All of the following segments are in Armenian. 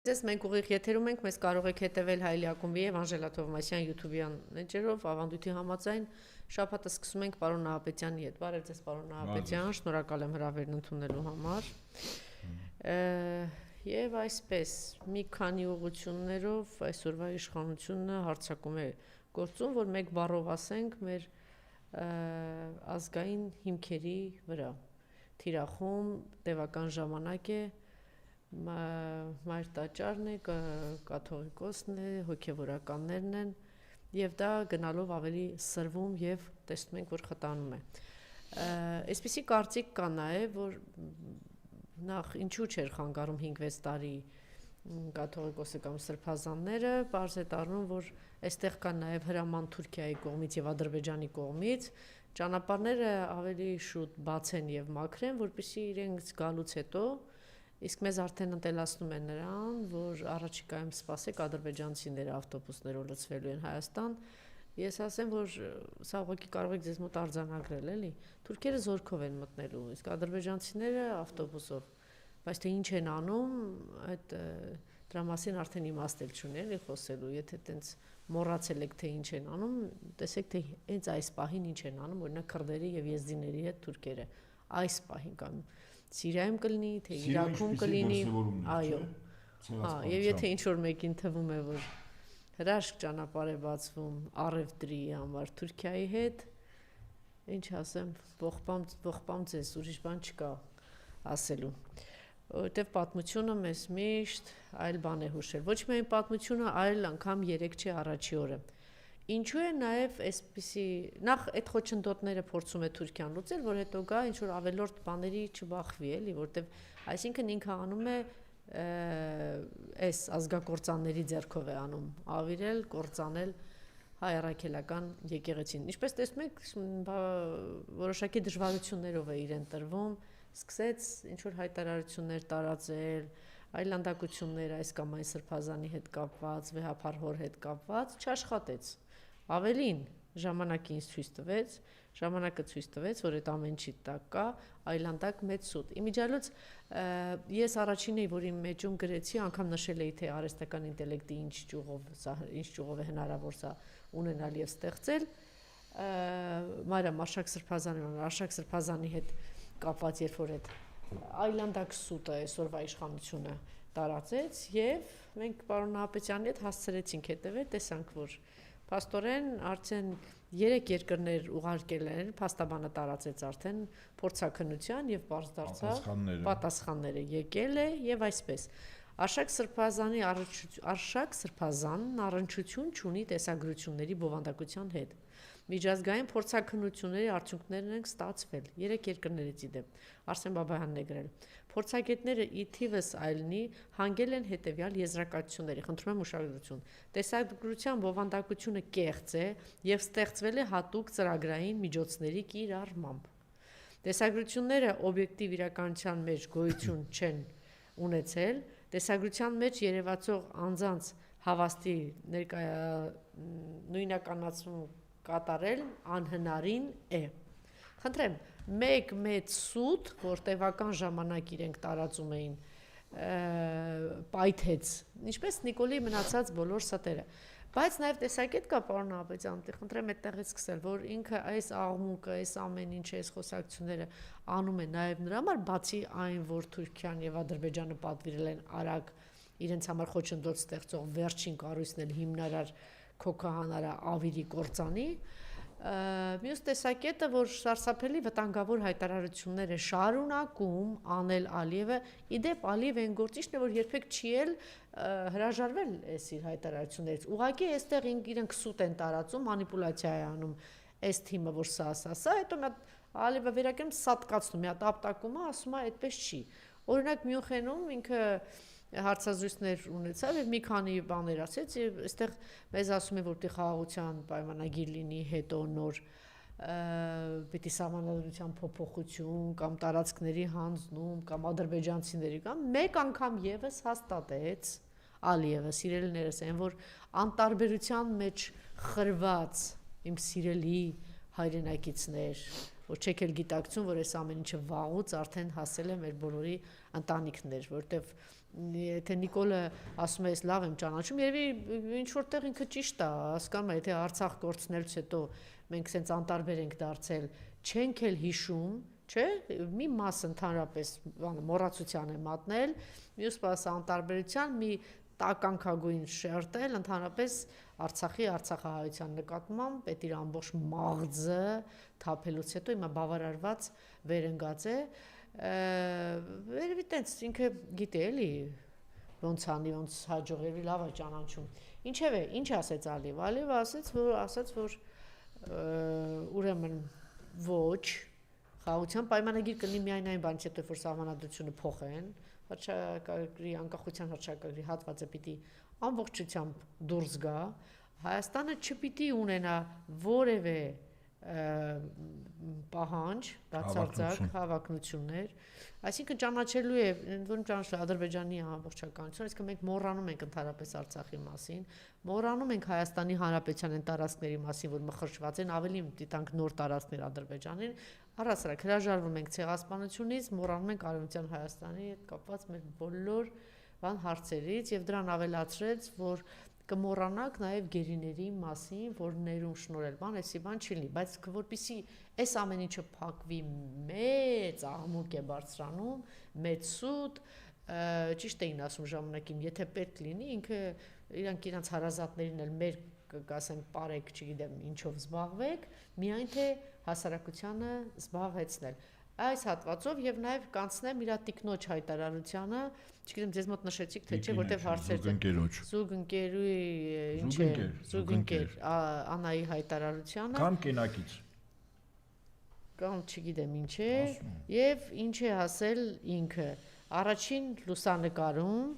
Ձեզ մենք ուղիղ եթերում ենք, մեզ կարող եք հետևել Հայելի ակումբի եւ Անժելա Թովմասյան YouTube-յան էջերով, ավանդույթի համաձայն շաբաթը սկսում ենք պարոն Նահապետյանի հետ։ Բարև ձեզ, պարոն Նահապետյան, շնորհակալ եմ հրավերն ընդունելու համար։ Եվ այսպես, մի քանի ուղղություններով այսօրվա իշխանությունը հարձակում է գործում, որ մեկ բառով ասենք, մեր ազգային հիմքերի վրա թիրախում տևական ժամանակ է մայր տաճարն է, կաթողիկոսն է, հոգևորականներն են եւ դա գնալով ավելի սրվում եւ տեսնում ենք, որ խտանում է։ Այսպիսի կարծիք կա նաեւ, որ նախ ինչու չէր խանգարում 5-6 տարի կաթողիկոսը կամ սրբազանները, բարձ է դառնում, որ այստեղ կա նաեւ հրաման Թուրքիայի կողմից եւ Ադրբեջանի կողմից ճանապարհները ավելի շուտ բացեն եւ մաքրեն, որպեսզի իրենք գալուց հետո իսկ մեզ արդեն ընտելացնում են նրան, որ առաջիկայում սպասեք ադրբեջանցիները ավտոբուսներով լցվելու են Հայաստան։ Ես ասեմ, որ սա ուղղակի կարող եք ձեզ մոտ արձանագրել, էլի։ Թուրքերը զորքով են մտնելու, իսկ ադրբեջանցիները ավտոբուսով։ Բայց թե ինչ են անում, այդ դրա մասին արդեն իմաստ էլ չունի, էլի խոսելու։ Եթե տենց մոռացել եք, թե ինչ են անում, տեսեք, թե հենց այս պահին ինչ են անում, օրինակ քրդերի եւ եզդիների հետ թուրքերը։ Այս պահին կամ Սիրիայում կլինի, թե Իրաքում կլինի, այո։ Եվ եթե ինչ-որ մեկին թվում է, որ հրաշք ճանապարհ է բացվում առևտրի համար Թուրքիայի հետ, ինչ ասեմ, ողբամ ձեզ, ուրիշ բան չկա ասելու։ Որտեվ պատմությունը մեզ միշտ այլ բան է հուշել։ Ոչ միայն պատմությունը, այլ անգամ 3 չի առաջի օրը։ Ինչու է նաև այսպիսի նախ այդ խոչընդոտները փորձում է Թուրքիան լուծել, որ հետո գա ինչ որ ավելորդ բաների չբախվի, էլի, որտեվ այսինքն ինքը անում է այս ազգակործանների ձեռքով է անում, ավիրել, կործանել հայ առաքելական եկեղեցին։ Ինչպես տեսնում եք, որոշակի դժվարություններով է իրեն տրվում, սկսեց ինչ որ հայտարարություններ տարածել, այլանդակություններ այս կամ այն սրբազանի հետ կապված, վեհափառ հոր հետ կապված, չաշխատեց։ Ավելին ժամանակը ցույց տվեց, որ այդ ամեն ինչի տակ կա այլանդակ մեծ սուտ։ Իմիջիալոց ես առաջինն էի, որ իմ մեջում գրեցի, անգամ նշել էի, թե արհեստական ինտելեկտի ինչ ճյուղով է հնարավոր սա ունենալ եւ ստեղծել։ Մարիամ Արշակ Սրբազանի հետ կապված, երբ որ այդ այլանդակ սուտը այսօրվա իշխանությունը տարածեց եւ մենք պարոն Նահապետյանի հետ հասցրեցինք հետեւել, տեսանք, որ Պաստորեն արդեն 3 երկրներ ուղարկել են, փաստաբանը տարածեց արդեն փորձաքննության եւ բարձ դարձավ պատասխանները եկել է եւ այսպես Արշակ Սրբազանն առնչություն չունի տեսագրությունների բովանդակության հետ։ Միջազգային փորձաքննությունների արդյունքներն են ստացվել 3 երկրներից իդեպ Արսեն Բաբայանն է գրել։ Փորձագետները ի թիվս այլնի հանգել են հետևյալ եզրակացությունների, խնդրում եմ ուշադրություն։ Տեսագրության բովանդակությունը կեղծ է եւ ստեղծվել է հատուկ ծրագրային միջոցների կիրառմամբ։ Տեսագրությունները օբյեկտիվ իրականության մեջ գոյություն չեն ունեցել, տեսագրության մեջ երևացող անձանց հավաստի նույնականացում կատարել անհնարին է։ Խնդրեմ, մեկ մեծ սուտ, որ տևական ժամանակ իրենք տարածում էին, պայթեց, ինչպես Նիկոլի մնացած բոլոր ստերը։ Բայց նաև տեսակետ կա պարոն Նահապետյան, խնդրեմ այդտեղից սկսել, որ ինքը այս աղմուկը, այս ամեն ինչ, այս խոսակցությունները անում է նաև նրա համար, բացի այն, որ Թուրքիան եւ Ադրբեջանը պատվիրել են արագ իրենց համար խոչընդոտ ստեղծող վերջին կառույցն էլ հիմնարար քոքահանարա ավիրի կործանի, մյուս տեսակետը, որ սարսափելի վտանգավոր հայտարարություններ է շարունակում անել Ալիևը, իդեպ Ալիևը այն գործիչն է, որ երբեք չի էլ հրաժարվել այս իր հայտարարություններից։ Ուղղակի այստեղ իրենք սուտ են տարածում, մանիպուլյացիա է անում այս թիմը, որ սա, հետո մի հատ Ալիևը վերակերում սատկացնում, մի հատ ապտակում է, ասում է այդպես չի։ Օրինակ Մյունխենում ինքը հարցազրույցներ ունեցավ եւ մի քանի բաներ ասեց եւ այստեղ մեզ ասում է որ պիտի խաղաղության պայմանագիր լինի հետո նոր պիտի սահմանադրության փոփոխություն կամ տարածքների հանձնում կամ ադրբեջանցիների կամ մեկ անգամ եւս հաստատեց Ալիևը սիրելիներս այն որ անտարբերության մեջ խրված իմ սիրելի հայրենակիցներ որ չեք էլ գիտակցում, որ այս ամեն ինչը վաղուց արդեն հասել է մեր բոլորի ընտանիքներ, որտեվ եթե Նիկոլը ասում է, ես լավ եմ ճանաչում, երևի ինչ որտեղ ինքը ճիշտ է, հասկանում է, եթե Արցախ կորցնելուց հետո մենք սենց անտարբեր ենք դարձել, չենք էլ հիշում, չէ, մի մաս ընդհանրապես մոռացության է մատնել, մյուս մասը անտարբերության մի տականքագույն շերտել ընդհանրապես Արցախի արցախահայության նկատմամբ պետք իր ամբողջ մաղձը թափելուց հետո հիմա բավարարված վերընկած է երևի տենց ինքը գիտե էլի ոնց անի ոնց հաջողվի լավ է ճանաչում ինչևէ ինչ ասեց Ալիև ասաց որ ուրեմն ոչ խաղաղության պայմանագիր կլինի միայն այն բանից հետո որ սահմանադրությունը փոխեն հռչակագրի անկախության հռչակագրի հատվածը պիտի ամբողջությամբ դուրս գա Հայաստանը չպիտի ունենա որևէ պահանջ բացարձակ հավակնություններ այսինքն ճանաչելու է որում ճանաչել Ադրբեջանի ամբողջականություն այսինքն մենք մոռանում ենք ընդհանրապես Արցախի մասին մոռանում ենք Հայաստանի Հանրապետության այն տարածքների մասին որ մխրճված են ավելի դիտանք նոր տարածքներ Ադրբեջանին առհասարակ հրաժարվում ենք ցեղասպանությունից մոռանում ենք Արևմտյան Հայաստանի հետ կապված մեր բոլոր հարցերից եւ դրան ավելացրեց որ կմոռանանք նաև գերիների մասին, որ ներում շնորհել, այսի բան չի լինի, բայց որպեսզի այս ամեն ինչը փակվի մեծ աղմուկ է բարձրանում, մեծ սուտ, ճիշտ էին ասում ժամանակին, եթե պետք լինի, ինքը իրանք իրանց հարազատներին էլ մեր կասեն պարեք, չգիտեմ, ինչով զբաղվեք, միայն թե հասարակությանը զբաղեցնել։ Այս հատվածով եւ նաեւ կանցնեմ իր տիկնոջ հայտարարությանը, չգիտեմ ձեզ մոտ նշեցիք թե չէ, որտեվ հարցեր զուգընկերուի ինչ է, զուգընկեր Անայի հայտարարությանը կամ կենակից կամ չգիտեմ ինչ է եւ ինչ է ասել ինքը առաջին լուսանկարում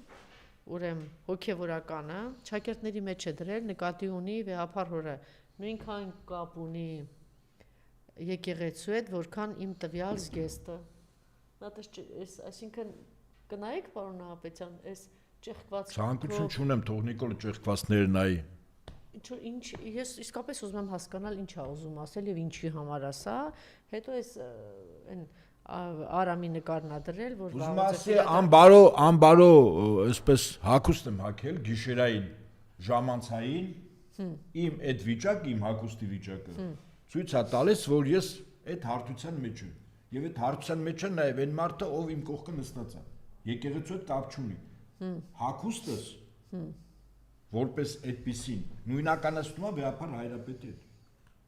ուրեմն հոգեվորականը ճակերտների մեջ է դրել նկատի ունի վեհապարհորը նույնքան կապ ունի եկեղեցու հետ, որքան իմ տվյալ զգեստը։ Այսինքն կնայեք, պարոն Նահապետյան, այս ճեղքված ցանկություն չունեմ, թող Նիկոլը ճեղքվածները նայի։ Ինչ ես իսկապես ուզում եմ հասկանալ ինչ է ուզում ասել եւ ինչի համար է սա, հետո այս այն Արամի նկարն ա դրել, որ ուզում ասի անբարո, այսպես հագուստ եմ հագել գիշերային ժամանցային, իմ այդ վիճակը, իմ հագուստի վիճակը ցույց է տալիս, որ ես այդ հարթության մեջ եմ։ Եվ այդ հարթության մեջ է նաև այն մարդը, ով իմ կողքը նստած է։ Եկեղեցու հետ կապ չունի։ Հագուստս որպես այդպեսին նույնականացնում է վեհապար Հայրապետի հետ։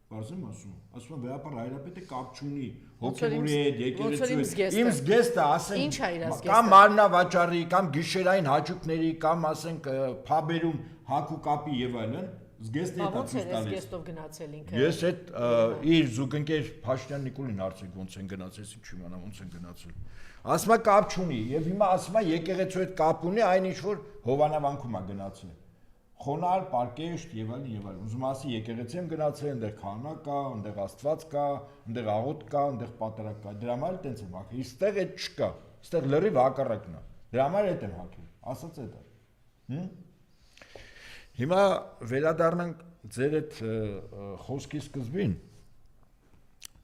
Բարձ եմ ասում վեհապար Հայրապետը կապ չունի հոգևորի հետ, եկեղեցու հետ։ Իմ զգեստը, ասենք, կամ մարմնավաճառի, կամ գիշերային հաճույքների, կամ ասենք փաբերում հագու կապի եւ այլն Զգեստը է տալիս։ Զգեստով գնացել ինքը։ Ես այդ իր զուգընկեր Փաշինյան Նիկոլին հարցրեք ոնց են գնացել, ինչ իմանամ ոնց են գնացել։ Ասում է կապ չունի եւ հիմա ասում է եկեղեցու հետ կապ ունի այն ինչ որ Հովանավանքում է գնացել։ Խոնալ, պարկեշտ եւ այլն եւ այլն։ Ուզում ասի եկեղեցի եմ գնացել, այնտեղ քահանա կա, այնտեղ Աստված կա, այնտեղ աղոտ կա, այնտեղ պատարակ կա։ Դրա համար տենց եմ հագել։ Իստեղ այդ չկա։ Իստեղ լրիվ հակառակն է։ Դրա համար այդ եմ հագել։ Ասած է դա։ Հիմա վերադառնանք ձեր այդ խոսքի սկզբին։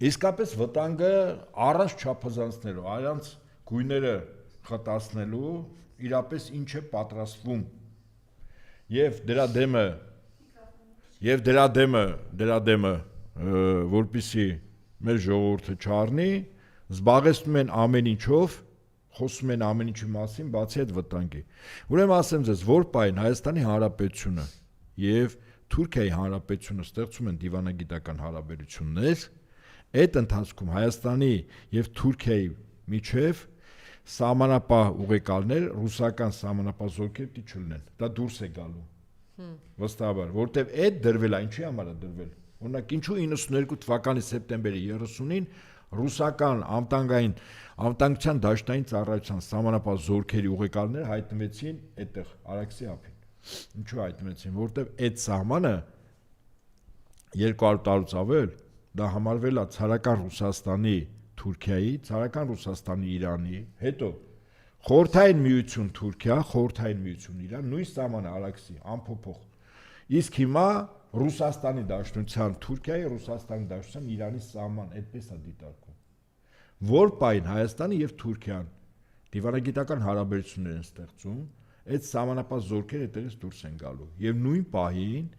Իսկապես վտանգը առանց չափազանցնելու, առանց գույները խտացնելու, իրապես ինչ է պատրաստվում։ Եվ դրա դեմը, որպեսզի մեր ժողովուրդը չառնի, զբաղեցնում են ամեն ինչով խոսում են ամեն ինչի մասին, բացի այդ վտանգի։ Ուրեմն ասեմ ձեզ, որ պայն Հայաստանի Հանրապետությունը եւ Թուրքիայի Հանրապետությունը ստեղծում են դիվանագիտական հարաբերություններ, այդ ընթացքում Հայաստանի եւ Թուրքիայի միջև սահմանապահ ուղեկալներ ռուսական սահմանապահ զորքեր պիտի չլինեն։ Դա դուրս է գալու։ Վստահաբար, որտեվ այդ դրվել է, ինչի համար է դրվել։ Օրինակ, ինչու 92 թվականի սեպտեմբերի 30-ին ռուսական անվտանգության դաշտային ծառայության սահմանապահ զորքերի ուղեկալները հայտնվեցին այդտեղ Արաքսի ափին։ Ինչու հայտնվեցին, որտեվ այդ սահմանը 200 տարուց ավել դա համարվել է ցարական Ռուսաստանի Թուրքիայի, ցարական Ռուսաստանի Իրանի, հետո Խորհրդային Միություն Թուրքիա, Խորհրդային Միություն Իրան, նույն սահմանը Արաքսի անփոփոխ։ Իսկ հիմա Ռուսաստանի Դաշնության, Թուրքիայի, Ռուսաստանի Դաշնության, Իրանի սահման այդպես է դիտարկվում։ Որ պայն Հայաստանը եւ Թուրքիան դիվանագիտական հարաբերություններ են ստեղծում, այդ սահմանապահ զորքերը այդտեղից դուրս են գալու։ Եվ նույն պահին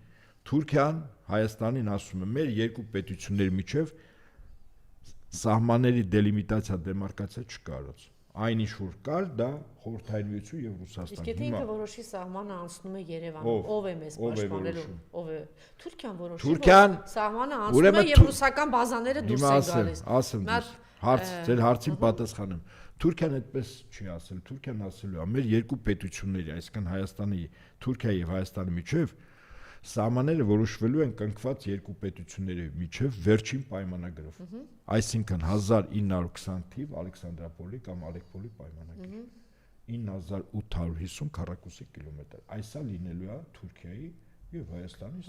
Թուրքիան Հայաստանին ասում է, մեր երկու պետությունների միջև սահմանների դելիմիտացիա, դեմարկացիա չկարոց։ Այն ինչ որ կար, դա Խորհրդային Միություն եւ Ռուսաստան։ Իսկ եթե ինքը որոշի սահմանը անցնում է Երևանում, ով է մեզ պաշտպանելու, ով է Թուրքիան որոշի, Թուրքիան սահմանը անցնում է եւ ռուսական բազաները դուրս են գալիս։ Ասեմ ձեր հարցին պատասխանեմ։ Թուրքիան այդպես չի ասել, Թուրքիան ասելու է, մեր երկու պետությունների, այսինքն Հայաստանի, Թուրքիայի եւ Հայաստանի միջև սահմանները որոշվելու են կնքված երկու պետությունների միջև վերջին պայմանագրով։ Այսինքն 1920 թիվ Ալեքսանդրապոլի կամ Ալեկպոլի պայմանագիր։ 9850 քառակուսի կիլոմետր։ Այսա լինելու է Թուրքիայի եւ Հայաստանի